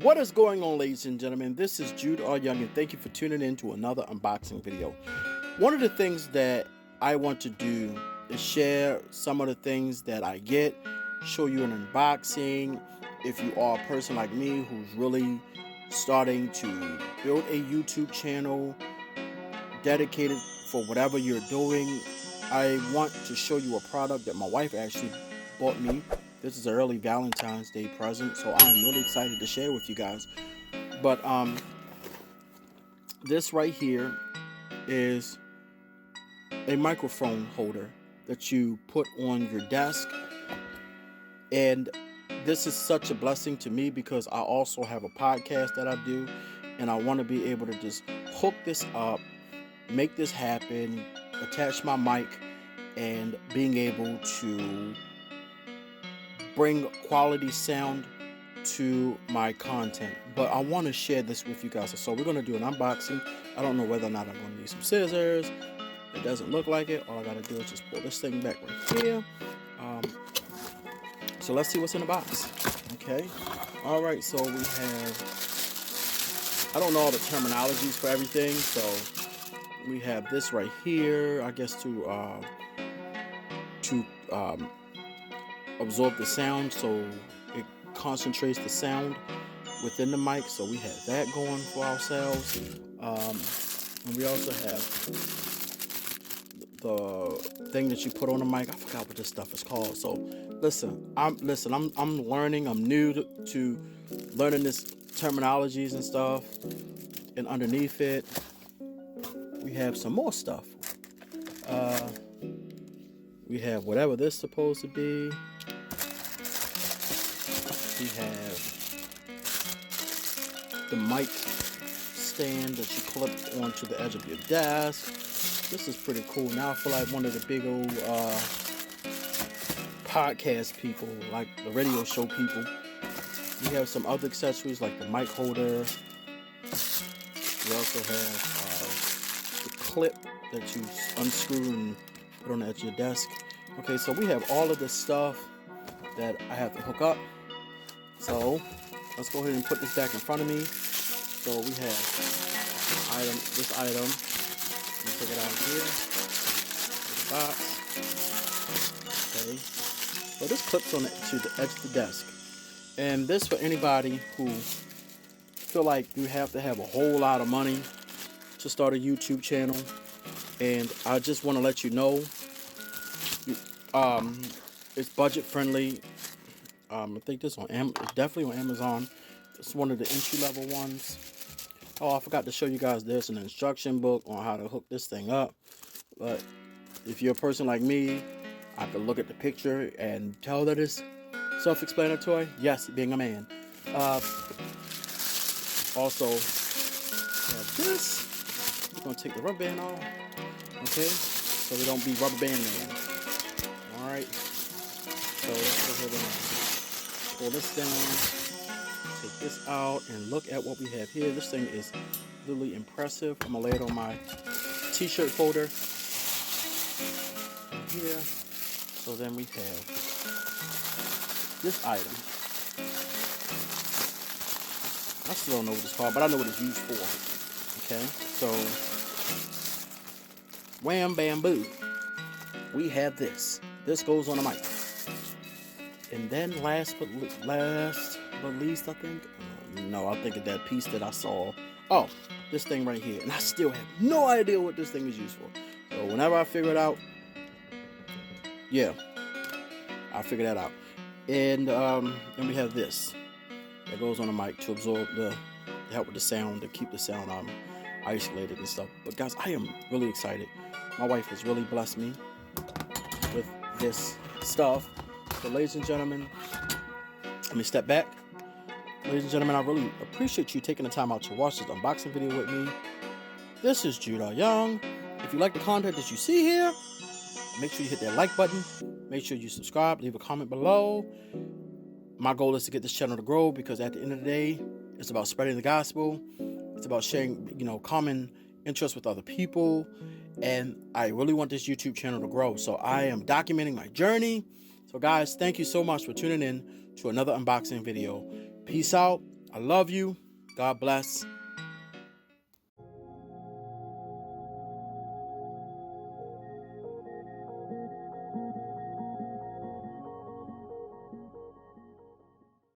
What is going on, ladies and gentlemen? This is Jude R. Young, and thank you for tuning in to another unboxing video. One of the things that I want to do is share some of the things that I get, show you an unboxing. If you are a person like me who's really starting to build a YouTube channel dedicated for whatever you're doing, I want to show you a product that my wife actually bought me. This is an early Valentine's Day present, so I'm really excited to share with you guys. But this right here is a microphone holder that you put on your desk, and this is such a blessing to me because I also have a podcast that I do, and I want to be able to just hook this up, make this happen, attach my mic, and being able to bring quality sound to my content. But I want to share this with you guys. So we're going to do an unboxing. I don't know whether or not I'm going to need some scissors. It doesn't look like it. All I got to do is just pull this thing back right here. So let's see what's in the box. Okay. All right. So we have, I don't know all the terminologies for everything. So we have this right here, I guess to absorb the sound, so it concentrates the sound within the mic. So we have that going for ourselves, and we also have the thing that you put on the mic. I forgot what this stuff is called. So listen, I'm learning. I'm new to learning this terminologies and stuff. And underneath it, we have some more stuff. We have whatever this is supposed to be. We have the mic stand that you clip onto the edge of your desk. This is pretty cool. Now I feel like one of the big old podcast people, like the radio show people. We have some other accessories like the mic holder. We also have the clip that you unscrew and put on the edge of your desk. Okay, so we have all of this stuff that I have to hook up. So let's go ahead and put this back in front of me. So we have this item. Let me take it out of here. Box. Okay. So this clips on to the edge of the desk. And this for anybody who feel like you have to have a whole lot of money to start a YouTube channel. And I just want to let you know, it's budget friendly. I think this it's definitely on Amazon. It's one of the entry level ones. Oh, I forgot to show you guys. There's an instruction book on how to hook this thing up. But if you're a person like me, I could look at the picture and tell that it's self-explanatory. Yes, being a man. Also, have this. We're gonna take the rubber band off. Okay, so we don't be rubber band man. All right. So let's go ahead and pull this down, take this out, and look at what we have here. This thing is really impressive. I'm gonna lay it on my t-shirt folder here. So then we have this item. I still don't know what it's called, but I know what it's used for. Okay, so wham bam boo. We have this. This goes on a mic. And then last but least, I think. No, I think of that piece that I saw. Oh, this thing right here. And I still have no idea what this thing is used for. So whenever I figure it out, yeah, I'll figure that out. And then we have this that goes on the mic to absorb to help with the sound, to keep the sound isolated and stuff. But guys, I am really excited. My wife has really blessed me with this stuff. So ladies and gentlemen, let me step back. Ladies and gentlemen, I really appreciate you taking the time out to watch this unboxing video with me. This is Jude R. Young. If you like the content that you see here, make sure you hit that like button. Make sure you subscribe, leave a comment below. My goal is to get this channel to grow because at the end of the day, it's about spreading the gospel. It's about sharing, common interests with other people. And I really want this YouTube channel to grow. So I am documenting my journey. So guys, thank you so much for tuning in to another unboxing video. Peace out. I love you. God bless.